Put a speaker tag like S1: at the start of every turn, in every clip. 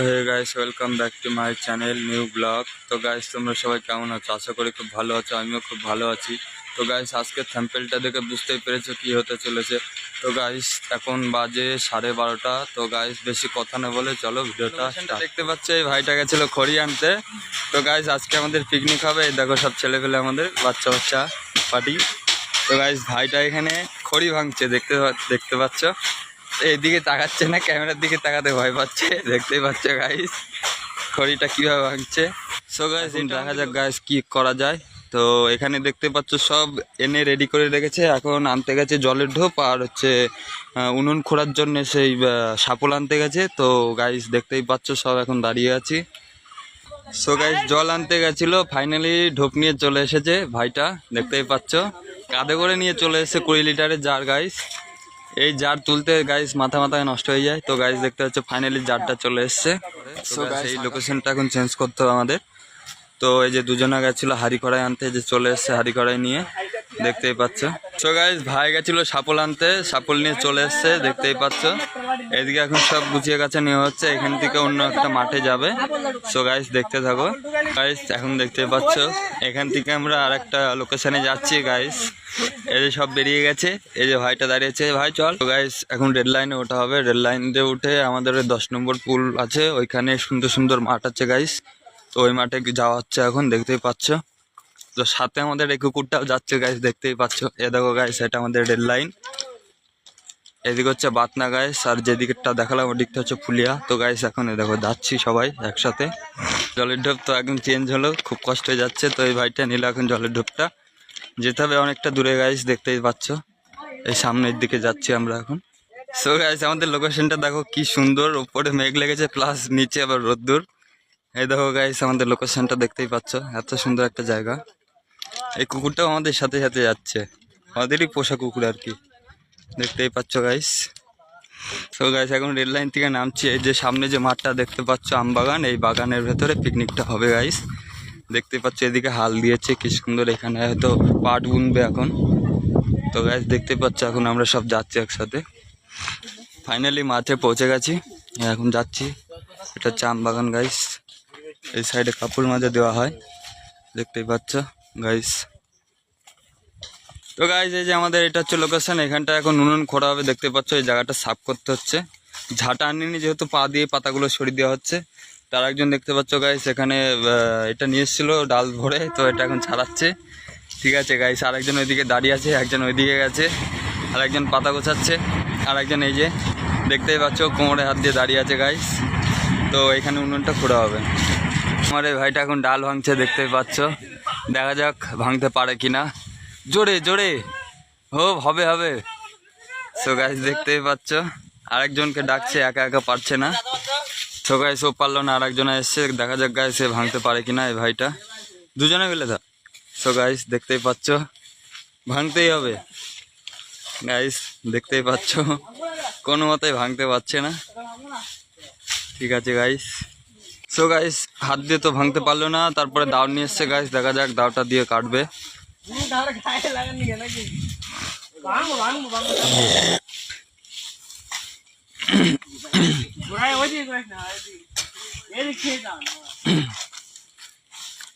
S1: Hey guys, welcome back to my channel new blog. তো guys, তোমরা সবাই কেমন আছো? আশা করি খুব ভালো আছো। আমিও খুব ভালো আছি। তো গাইস, আজকের থ্যাম্পেলটা দেখে বুঝতেই পেরেছো কি হতে চলেছে। তো গাইস, এখন বাজে 12:30। তো গাইস, বেশি কথা না বলে চলো ভিডিওটা দেখতে পাচ্ছ। এই ভাইটা গেছিলো খড়ি আনতে। তো গাইস, আজকে আমাদের পিকনিক হবে। এই দেখো সব ছেলে পেলে আমাদের বাচ্চা বাচ্চা পার্টি। তো গাইস, ভাইটা এখানে খড়ি ভাঙছে, দেখতে পাচ্ছ। এইদিকে তাকাচ্ছে না, ক্যামেরার দিকে তাকাতে ভয় পাচ্ছে। দেখতেই পাচ্ছ গাইস খড়িটা কিভাবে ভাঙছে। সো গাইস, দেখা যাক গাইস কি করা যায়। তো এখানে দেখতে পাচ্ছ সব এনে রেডি করে রেখেছে। এখন আনতে গেছে জলের ঢোপ আর হচ্ছে উনুন খোঁড়ার জন্য সেই সাপল আনতে গেছে। তো গাইস দেখতেই পাচ্ছ সব এখন দাঁড়িয়ে আছি। সো গাইস, জল আনতে গেছিল, ফাইনালি ঢোপ নিয়ে চলে এসেছে ভাইটা। দেখতেই পাচ্ছ কাঁধে করে নিয়ে চলে এসেছে 20 লিটারের জার গাইস। এই জার তুলতে গাইস মাথা নষ্ট হয়ে যায়। তো গাইস দেখতে পাচ্ছ ফাইনালি জারটা চলে এসছে। সো গাইস, এই লোকেশনটা এখন চেঞ্জ করতে হবে আমাদের। তো এই যে দুজনা গেছিল হাড়ি কড়াই আনতে, যে চলে এসছে হাড়ি কড়াই নিয়ে, দেখতেই পাচ্ছ। সো গাইস, ভাই গেছিল সাপল আনতে, সাপল নিয়ে চলে এসছে, দেখতেই পাচ্ছ। এদিকে এখন সব গুছিয়ে গাছে নেওয়া হচ্ছে, এখান থেকে অন্য একটা মাঠে যাবে। সো গাইস, দেখতে থাকো গাইস। এখন দেখতে পাচ্ছ এখান থেকে আমরা আর একটা লোকেশনে যাচ্ছি গাইস। এই যে সব বেরিয়ে গেছে, এই যে ভাইটা দাঁড়িয়েছে, ভাই চল। তো গাইস, এখন রেড লাইনে ওঠা হবে। রেড লাইন দিয়ে উঠে আমাদের 10 নম্বর পুল আছে, ওইখানে সুন্দর সুন্দর মাঠ আছে গাইস। তো ওই মাঠে যাওয়া হচ্ছে এখন, দেখতেই পাচ্ছ। তো সাথে আমাদের এই কুকুরটাও যাচ্ছে গাইস, দেখতেই পাচ্ছ। এ দেখো গাইস, এটা আমাদের রেল লাইন। এদিকে হচ্ছে বাতনা গাইস, আর যেদিকটা দেখালাম ওদিকটা হচ্ছে ফুলিয়া। তো গাইস, এখন দেখো যাচ্ছি সবাই একসাথে। জলের ঢোপ তো এখন চেঞ্জ হলো, খুব কষ্ট হয়ে যাচ্ছে। তো এই ভাইটা নিল এখন জলের ঢোপটা। যেতে হবে অনেকটা দূরে গাইস, দেখতেই পাচ্ছ। এই সামনের দিকে যাচ্ছি আমরা এখন। সো গাইস, আমাদের লোকেশনটা দেখো কি সুন্দর, উপরে মেঘ লেগেছে প্লাস নিচে আবার রোদ্দুর। এই দেখো গাইস, আমাদের লোকেশনটা দেখতেই পাচ্ছ, এত সুন্দর একটা জায়গা। এই কুকুরটাও আমাদের সাথে সাথে যাচ্ছে, আমাদেরই পোষা কুকুর আর কি, দেখতেই পাচ্ছ গাইস। তো গাইস, এখন রেল লাইন থেকে নামছি। এই যে সামনে যে মাঠটা দেখতে পাচ্ছ আমবাগান, এই বাগানের ভেতরে পিকনিকটা হবে গাইস। দেখতে পাচ্ছ এদিকে হাল দিয়েছে কি সুন্দর, এখানে হয়তো পাট বুনবে এখন। তো গাইস, দেখতে পাচ্ছ এখন আমরা সব যাচ্ছি একসাথে। ফাইনালি মাঠে পৌঁছে গেছি, এখন যাচ্ছি। এটা হচ্ছে আমবাগান গাইস। এই সাইডে কাপড় মাজা দেওয়া হয়, দেখতেই পাচ্ছ গাইস। তো গাইস, এই যে আমাদের এটা হচ্ছে লোকেশন, এখানটা এখন উনুন খোঁড়া হবে। দেখতে পাচ্ছ এই জায়গাটা সাফ করতে হচ্ছে, ঝাঁটা আনিনি যেহেতু পা দিয়ে পাতাগুলো সরিয়ে দেওয়া হচ্ছে। তার একজন দেখতে পাচ্ছ গাইস এখানে এটা নিয়ে এসেছিলো ডাল ভরে, তো এটা এখন ছাড়াচ্ছে। ঠিক আছে গাইস, আর একজন ওইদিকে দাঁড়িয়ে আছে, একজন ওইদিকে গেছে, আর একজন পাতা গোছাচ্ছে, আর একজন এই যে দেখতেই পাচ্ছ কোমরে হাত দিয়ে দাঁড়িয়ে আছে গাইস। তো এখানে উনুনটা খোঁড়া হবে। আমার এই ভাইটা এখন ডাল ভাঙছে, দেখতেই পাচ্ছ। দেখা যাক ভাঙতে পারে কিনা। জোরে জোরে, হবে হবে। সো গাইস, দেখতেই পাচ্ছ আরেকজনকে ডাকছে, একা একা পারছে না। সো গাইস, ও পারলো না, আরেকজনে এসছে, দেখা যাক গাইস সে ভাঙতে পারে কিনা এই ভাইটা। দুজনে মিলে থা। সো গাইস, দেখতেই পাচ্ছ ভাঙতেই হবে গাইস, দেখতেই পাচ্ছ কোনো মতেই ভাঙতে পারছে না। ঠিক আছে গাইস। সো গাইস, হাত দিয়ে তো ভাঙতে পারলো না, তারপরে দাও নিয়ে এসছে গাইস, দেখা যাক দাওটা দিয়ে কাটবে।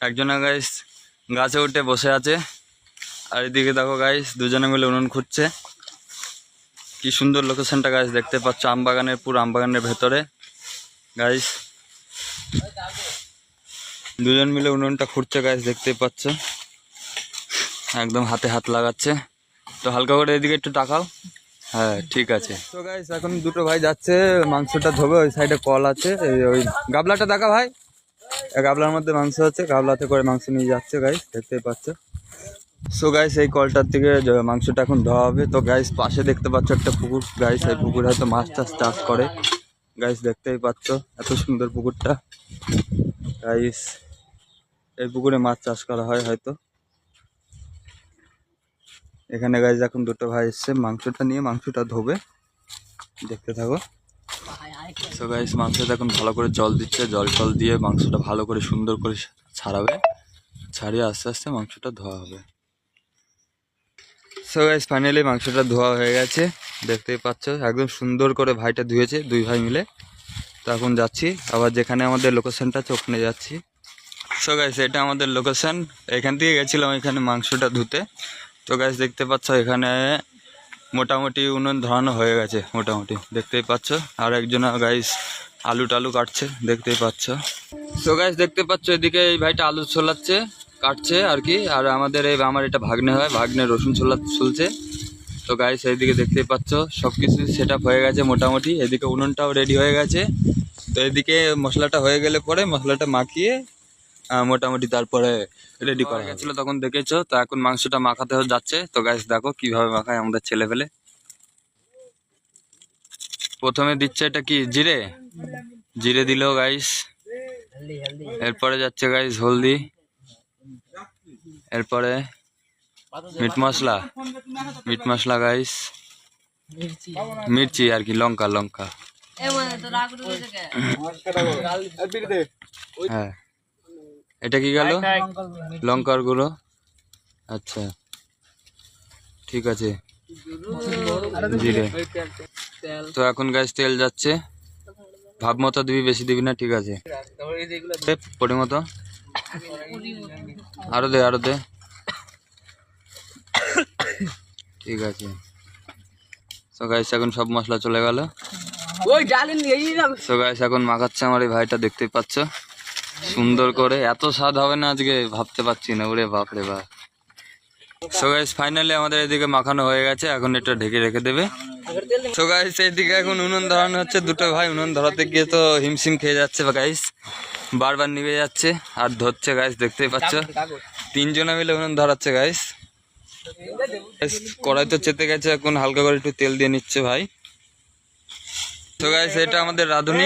S1: একজনা গাইস গাছে উঠে বসে আছে, আর এদিকে দেখো গাইস দুজনে মিলে উনুন খুঁজছে। কি সুন্দর লোকেশনটা গাইস, দেখতে পাচ্ছ আমবাগানের, পুরো আমবাগানের ভেতরে গাইস। দুজন মিলে উনুনটা খুঁড়ছে গাইস, দেখতেই পাচ্ছ একদম হাতে হাত লাগাচ্ছে। তো হালকা করে এদিকে একটু তাকাও। হ্যাঁ, ঠিক আছে। তো গাইস, এখন দুটো ভাই যাচ্ছে মাংসটা ধোবে, ওই সাইডে কল আছে, ওই গাবলাটা দেখা ভাই, গাবলার মধ্যে মাংস আছে, গাবলাতে করে মাংস নিয়ে যাচ্ছে গাইস, দেখতেই পাচ্ছ। সো গাইস, এই কলটার থেকে মাংসটা এখন ধোয়া হবে। তো গাইস, পাশে দেখতে পাচ্ছ একটা পুকুর গাইস, এই পুকুরে হয়তো মাছ টাছ চাষ করে গাইস, দেখতেই পাচ্ছ এত সুন্দর পুকুরটা গাইস। এই পুকুরে মাছ চাষ করা হয় হয়তো। এখানে গাইস এখন দুটো ভাই এসছে মাংসটা নিয়ে, মাংসটা ধোবে, দেখতে থাকো। সো গাইস, মাংসটা এখন ভালো করে জল দিচ্ছে, জল টল দিয়ে মাংসটা ভালো করে সুন্দর করে ছাড়াবে, ছাড়িয়ে আস্তে আস্তে মাংসটা ধোয়া হবে। সো গাইস, ফাইনালি মাংসটা ধোয়া হয়ে গেছে, দেখতেই পাচ্ছ একদম সুন্দর করে ভাইটা ধুয়েছে, দুই ভাই মিলে। তো এখন যাচ্ছি আবার যেখানে আমাদের লোকেশনটা আছে ওখানে যাচ্ছি। সো গাইস এটা আমাদের লোকেশন, এখান থেকে গেছিলাম এখানে মাংসটা ধুতে। তো গাইস দেখতে পাচ্ছ এখানে মোটামুটি উনুন ধরানো হয়ে গেছে, মোটামুটি দেখতেই পাচ্ছ। আর একজন গাইস আলু টালু কাটছে দেখতেই পাচ্ছ। সো গাইস দেখতে পাচ্ছ এদিকে এই ভাইটা আলু ছোলাচ্ছে, কাটছে আর কি। আর আমাদের আমার এটা ভাগ্নে হয়, ভাগ্নে রসুন ছুলছে। তো গাইস এইদিকে দেখতেই পাচ্ছ সব কিছু সেট আপ হয়ে গেছে মোটামুটি। এদিকে উনুনটাও রেডি হয়ে গেছে। তো এদিকে মশলাটা হয়ে গেলে পরে মশলাটা মাখিয়ে মোটামুটি তারপরে রেডি করা গেছিলো, তখন দেখেছো। তো এখন মাংসটা মাখাতে যাচ্ছে। তো গাইস দেখো কিভাবে মাখায় আমাদের ছেলে পেলে। প্রথমে দিচ্ছে এটা কি জিরে, জিরে দিল গাইস। এরপরে যাচ্ছে গাইস হলদি, এরপরে মিট মশলা গাইস, মির্চি আর কি, লঙ্কা লঙ্কা। হ্যাঁ এটা কি গেল, লঙ্কার গুঁড়ো। আচ্ছা ঠিক আছে, জিরে। তো এখন গাইস তেল যাচ্ছে, ভাব মতো দিবি, বেশি দিবি না, ঠিক আছে পরিমতো। আরো দে আরো দে, ঠিক আছে। তো গাইস এখন সব মশলা চলে গেল। তো গাইস এখন মাখাচ্ছে আমার এই ভাইটা, দেখতেই পাচ্ছ সুন্দর করে। এত স্বাদ হবে না আজকে ভাবতে পারছি না, ওরে বাপ রে বাপ। সো গাইস ফাইনালি আমাদের এদিকে মাখানো হয়ে গেছে, এখন এটা ঢেকে রেখে দেবে। সো গাইস এইদিকে এখন উনুন ধরানো হচ্ছে, দুটো ভাই উনুন ধরাতে গিয়ে তো হিমশিম খেয়ে যাচ্ছে গাইস, বারবার নিভে যাচ্ছে আর ধরছে গাইস, দেখতেই পাচ্ছ। তিনজনে মিলে উনুন ধরাচ্ছে গাইস। কড়াই তো চেতে গেছে, এখন হালকা করে একটু তেল দিয়ে নিচ্ছে ভাই। তো গাইস এটা আমাদের রাঁধুনি।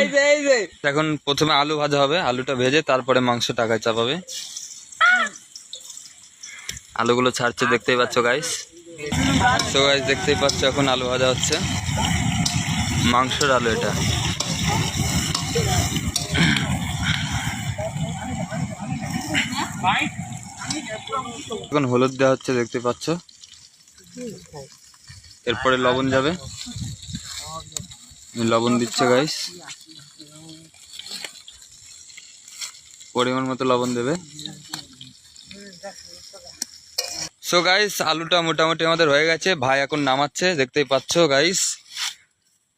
S1: এখন প্রথমে আলু ভাজা হবে, আলুটা ভেজে তারপরে মাংস টাকায় চাপাবে। আলুগুলো ছাড়ছে দেখতেই পাচ্ছ গাইস। তো গাইস দেখতেই পাচ্ছ এখন আলু ভাজা হচ্ছে, মাংসের আলু এটা। এখন হলুদ দেওয়া হচ্ছে দেখতে পাচ্ছ, এরপরে লবণ যাবে, লবণ দিচ্ছে গাইস, পরিমাণ মতো লবণ দেবে। সো গাইস আলুটা মোটামুটি আমাদের হয়ে গেছে, ভাই এখন নামাচ্ছে দেখতেই পাচ্ছ গাইস,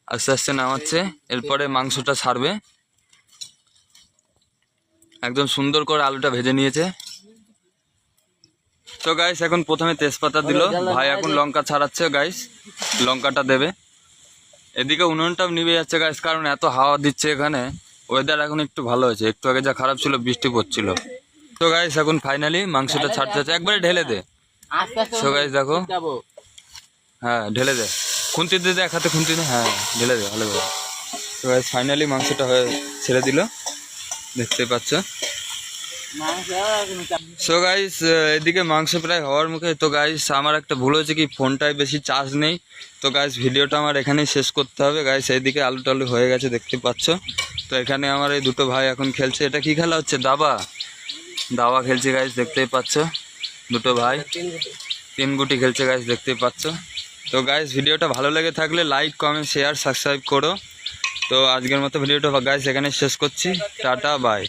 S1: আস্তে আস্তে নামাচ্ছে। এরপরে মাংসটা ছাড়বে, একদম সুন্দর করে আলুটা ভেজে নিয়েছে। তো গাইস এখন প্রথমে তেজপাতা দিল, ভাই এখন লঙ্কা ছাড়াচ্ছে গাইস, লঙ্কাটা দেবে। এদিকে উনুনটাও নিভে যাচ্ছে গাইস, কারণ এত হাওয়া দিচ্ছে এখানে। ওয়েদার এখন একটু ভালো হয়েছে, একটু আগে যা খারাপ ছিল বৃষ্টি পড়ছিল। তো গাইস এখন ফাইনালি মাংসটা ছাড়তে যাচ্ছে, একবারে ঢেলে দে। তো গাইস দেখো, হ্যাঁ ঢেলে দে, খুন্তি দিয়ে দে, এক হাতে খুন্তি দে, হ্যাঁ ঢেলে দে ভালো করে। তো গাইস ফাইনালি মাংসটা হয়ে ছেড়ে দিল, দেখতে পাচ্ছ। সো গাইস এদিকে মাংস প্রায় হওয়ার মুখে। তো গাইস আমার একটা ভুল হয়েছে কি, ফোনটায় বেশি চার্জ নেই। তো গাইস ভিডিওটা আমার এখানেই শেষ করতে হবে গাইস। এইদিকে আলু টালু হয়ে গেছে দেখতে পাচ্ছ। তো এখানে আমার এই দুটো ভাই এখন খেলছে, এটা কি খেলা হচ্ছে, দাবা, দাবা খেলছে গাইস দেখতেই পাচ্ছ। দুটো ভাই তিন গুটি খেলছে গাইস দেখতেই পাচ্ছ। তো গাইস ভিডিওটা ভালো লেগে থাকলে লাইক কমেন্ট শেয়ার সাবস্ক্রাইব করো। তো আজকের মতো ভিডিওটা গাইস এখানে শেষ করছি, টাটা বাই।